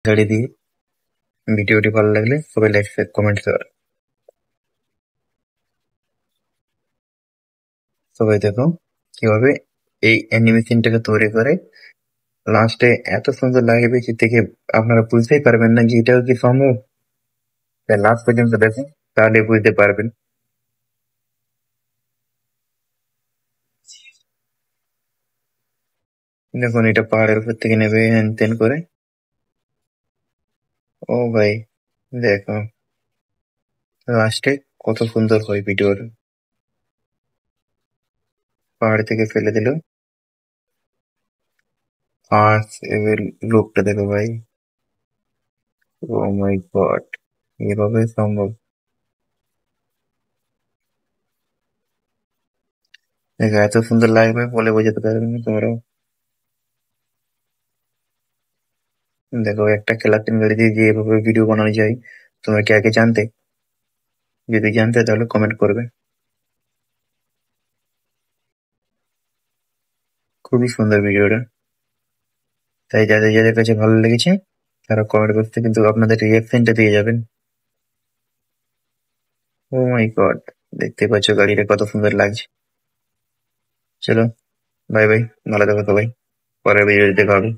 গাড়ি দিয়ে। ভিডিওটি ভালো লাগলে সবাই লাইক কমেন্ট সবাই দেখো কিভাবে এই অ্যানিমেশনটাকে তৈরি করে। লাস্টে এত সুন্দর লাগবে যে দেখে আপনারা বুঝতেই পারবেন না যে এটাও কি সম্ভব। লাস্ট পর্যন্ত দেখুন, তাহলে বুঝতে পারবেন। দেখুন এটা পাহাড়ের উপর থেকে নেবে হ্যান ত্যান করে। ও ভাই, দেখো লাস্টে কত সুন্দর হয় ভিডিওর। পাহাড় থেকে ফেলে দিল, আর এবার লোকটা দেখো ভাই। ও মাই গড, এভাবে সম্ভব? দেখো এত সুন্দর লাগবে বলে বোঝাতে পারবে না তোমরাও। দেখো একটা খেলার গাড়ি দিয়ে যে এভাবে ভিডিও বানানো যায়, তোমরা কি আগে জানতে? যদি জানতে তাহলে কমেন্ট করবে। খুবই সুন্দর ভিডিওটা। তাই যাদের যাদের কাছে ভালো লেগেছে তারা কমেন্ট বক্সে কিন্তু আপনাদের রিয়াকশনটা দিয়ে যাবেন। ও মাই গড, দেখতে পাচ্ছ গাড়িটা কত সুন্দর লাগছে। চলো, বাই বাই, ভালো থাকো সবাই, পরের ভিডিও দেখা হবে।